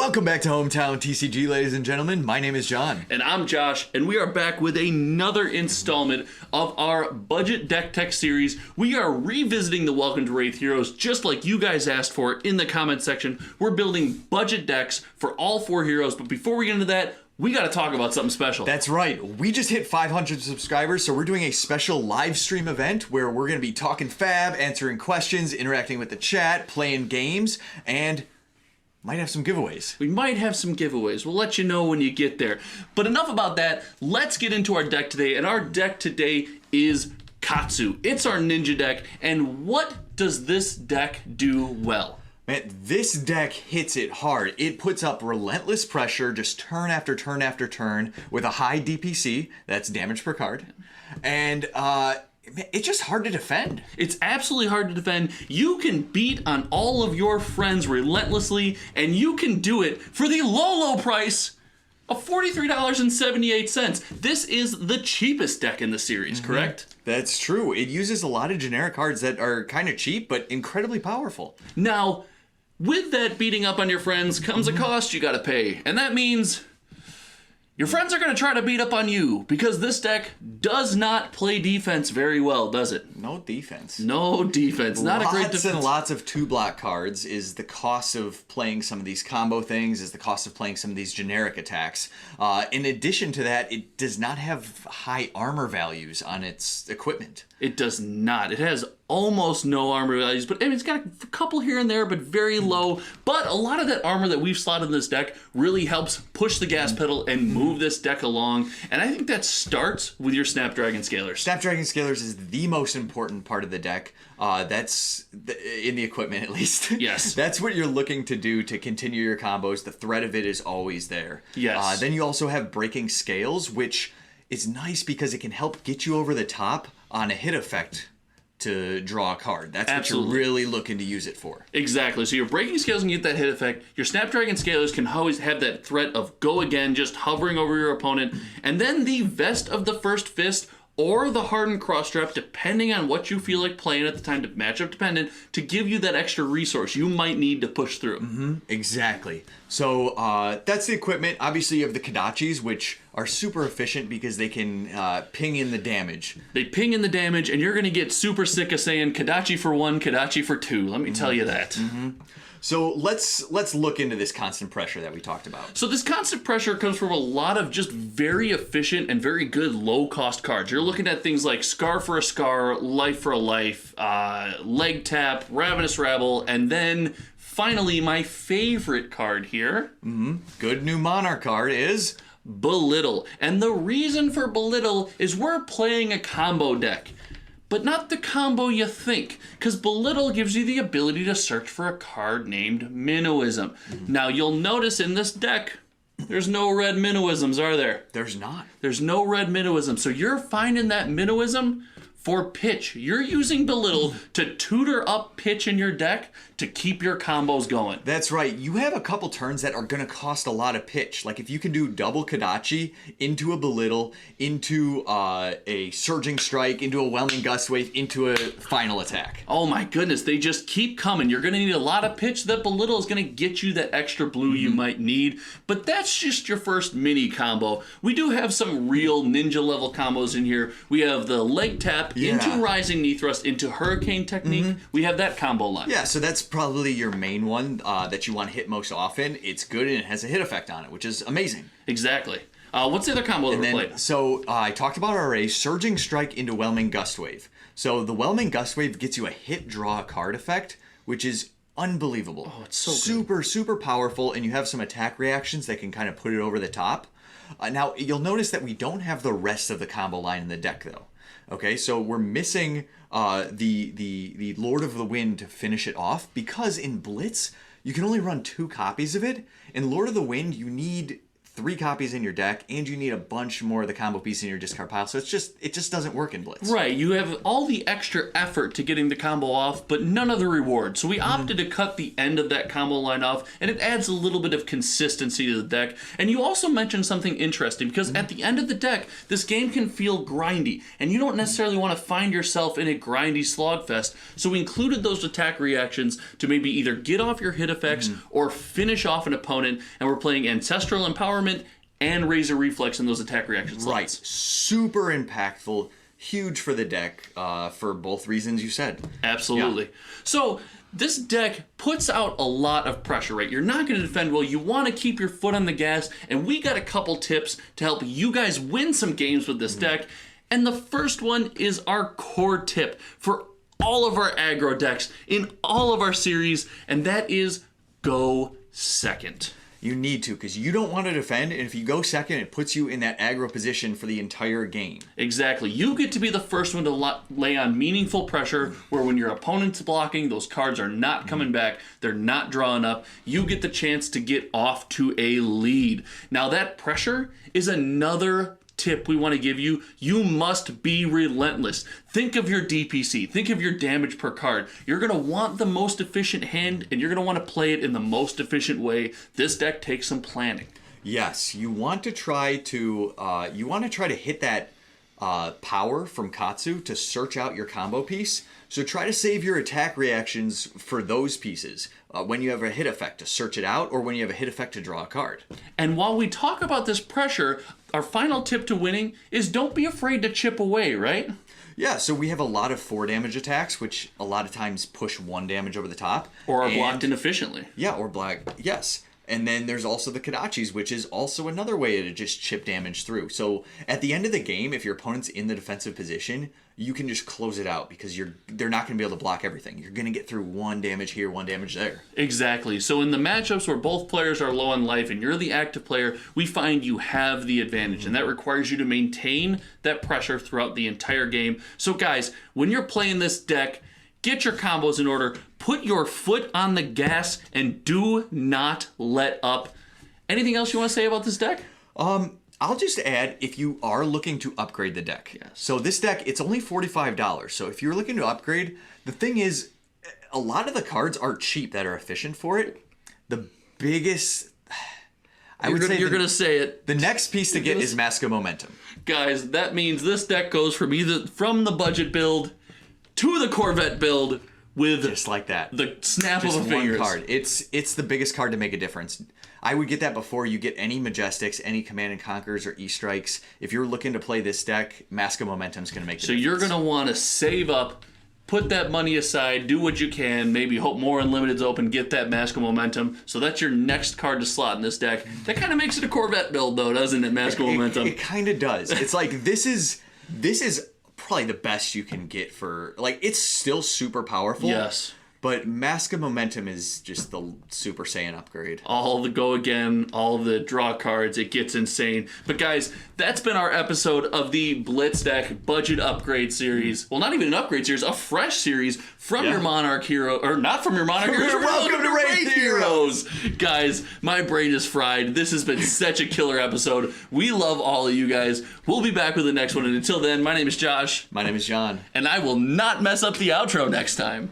Welcome back to Hometown TCG, ladies and gentlemen. My name is John. And I'm Josh, and we are back with another installment of our Budget Deck Tech series. We are revisiting the Welcome to Wraith heroes, just like you guys asked for in the comment section. We're building budget decks for all 4 heroes, but before we get into that, we got to talk about something special. That's right. We just hit 500 subscribers, so we're doing a special live stream event where we're going to be talking fab, answering questions, interacting with the chat, playing games, and might have some giveaways. We might have some giveaways. We'll let you know when you get there. But enough about that. Let's get into our deck today. And our deck today is Katsu. It's our ninja deck. And what does this deck do well? Man, this deck hits it hard. It puts up relentless pressure just turn after turn after turn with a high DPC. That's damage per card. And it's just hard to defend. It's absolutely hard to defend. You can beat on all of your friends relentlessly, and you can do it for the low price of $43.78. This is the cheapest deck in the series, correct? That's true. It uses a lot of generic cards that are kind of cheap, but incredibly powerful. Now, with that beating up on your friends comes a cost you gotta pay, and that means your friends are going to try to beat up on you because this deck does not play defense very well, does it? No defense. No defense. Not a great defense. Lots and lots of 2-block cards is the cost of playing some of these combo things, is the cost of playing some of these generic attacks. In addition to that, it does not have high armor values on its equipment. It does not. It has almost no armor values, but I mean, it's got a couple here and there, but very low. But a lot of that armor that we've slotted in this deck really helps push the gas pedal and move this deck along. And I think that starts with your Snapdragon Scalers. Snapdragon Scalers is the most important part of the deck. That's in the equipment, at least. Yes. That's what you're looking to do to continue your combos. The threat of it is always there. Yes. Then you also have Breaking Scales, which is nice because it can help get you over the top on a hit effect to draw a card. That's Absolutely. what you're really looking to use it for. Exactly. So your Breaking Scales can get that hit effect. Your Snapdragon Scalers can always have that threat of go again, just hovering over your opponent. And then the Vest of the First Fist or the Hardened Crossstrap, depending on what you feel like playing at the time, to matchup dependent, to give you that extra resource you might need to push through. Exactly. So that's the equipment. Obviously, you have the Kodachis, which are super efficient because they can ping in the damage. They ping in the damage, and you're going to get super sick of saying Kodachi for 1, Kodachi for 2. Let me tell you that. So let's look into this constant pressure that we talked about. So this constant pressure comes from a lot of just very efficient and very good low-cost cards. You're looking at things like Scar for a Scar, Life for a Life, Leg Tap, Ravenous Rabble, and then finally my favorite card here. Good new Monarch card is Belittle. And the reason for Belittle is we're playing a combo deck. But not the combo you think, because Belittle gives you the ability to search for a card named Minnowism. Now, you'll notice in this deck, there's no red Minnowisms, are there? There's not. There's no red Minnowism. So you're finding that Minnowism for pitch. You're using Belittle to tutor up pitch in your deck to keep your combos going. That's right. You have a couple turns that are going to cost a lot of pitch. Like if you can do double Kodachi into a Belittle, into a Surging Strike, into a Whelming Gust Wave, into a final attack. Oh my goodness, they just keep coming. You're going to need a lot of pitch. That Belittle is going to get you that extra blue you might need. But that's just your first mini combo. We do have some real ninja level combos in here. We have the Leg Tap into Rising Knee Thrust, into Hurricane Technique. We have that combo line. Yeah, so that's probably your main one that you want to hit most often. It's good and it has a hit effect on it, which is amazing. Exactly. What's the other combo that we're playing? So I talked about already, Surging Strike into Whelming Gust Wave. So the Whelming Gust Wave gets you a hit draw card effect, which is unbelievable. Oh, it's so good. Super powerful, and you have some attack reactions that can kind of put it over the top. Now, you'll notice that we don't have the rest of the combo line in the deck, though. Okay, so we're missing the Lord of the Wind to finish it off, because in Blitz, you can only run 2 copies of it. In Lord of the Wind, you need 3 copies in your deck, and you need a bunch more of the combo piece in your discard pile. So it just doesn't work in Blitz. Right, you have all the extra effort to getting the combo off, but none of the reward. So we opted to cut the end of that combo line off, and it adds a little bit of consistency to the deck. And you also mentioned something interesting, because at the end of the deck, this game can feel grindy, and you don't necessarily want to find yourself in a grindy slogfest. So we included those attack reactions to maybe either get off your hit effects or finish off an opponent, and we're playing Ancestral Empowerment and Razor Reflex in those attack reaction slots. Right. Super impactful. Huge for the deck for both reasons you said. Absolutely. Yeah. So this deck puts out a lot of pressure, right? You're not going to defend well. You want to keep your foot on the gas, and we got a couple tips to help you guys win some games with this deck. And the first one is our core tip for all of our aggro decks in all of our series, and that is go second. You need to, because you don't want to defend, and if you go second, it puts you in that aggro position for the entire game. Exactly. You get to be the first one to lay on meaningful pressure, where when your opponent's blocking, those cards are not coming back, they're not drawing up, you get the chance to get off to a lead. Now that pressure is another tip we want to give you. You must be relentless. Think of your DPC. Think of your damage per card. You're going to want the most efficient hand, and you're going to want to play it in the most efficient way. This deck takes some planning. Yes, you want to try to hit that power from Katsu to search out your combo piece. So try to save your attack reactions for those pieces. When you have a hit effect to search it out, or when you have a hit effect to draw a card. And while we talk about this pressure, our final tip to winning is don't be afraid to chip away, right? Yeah, so we have a lot of 4 damage attacks, which a lot of times push 1 damage over the top. Or are blocked inefficiently. Yeah, or blocked, yes. And then there's also the Kadachis, which is also another way to just chip damage through. So at the end of the game, if your opponent's in the defensive position, you can just close it out, because they're not going to be able to block everything. You're going to get through 1 damage here, 1 damage there. Exactly. So in the matchups where both players are low on life and you're the active player, we find you have the advantage, and that requires you to maintain that pressure throughout the entire game. So guys, when you're playing this deck, get your combos in order, put your foot on the gas, and do not let up. Anything else you want to say about this deck? I'll just add, if you are looking to upgrade the deck. Yes. So this deck, it's only $45. So if you're looking to upgrade, the thing is, a lot of the cards are cheap that are efficient for it. The biggest... You're going to say it. The next piece to get is Mask of Momentum. Guys, that means this deck goes from the budget build to the Corvette build with just like that. The snap just of a finger. One card. It's the biggest card to make a difference. I would get that before you get any Majestics, any Command and Conquers, or E-Strikes. If you're looking to play this deck, Mask of Momentum is going to make the difference. So you're going to want to save up, put that money aside, do what you can, maybe hope more Unlimited's open, get that Mask of Momentum. So that's your next card to slot in this deck. That kind of makes it a Corvette build, though, doesn't it, Mask of Momentum? It kind of does. It's like, this is probably the best you can get for, like, it's still super powerful. Yes. But Mask of Momentum is just the Super Saiyan upgrade. All the go again, all the draw cards, it gets insane. But guys, that's been our episode of the Blitz Deck Budget Upgrade Series. Well, not even an upgrade series, a fresh series from your Monarch Hero, or not from your Monarch Heroes. Welcome to Wraith Heroes! Guys, my brain is fried. This has been such a killer episode. We love all of you guys. We'll be back with the next one. And until then, my name is Josh. My name is John. And I will not mess up the outro next time.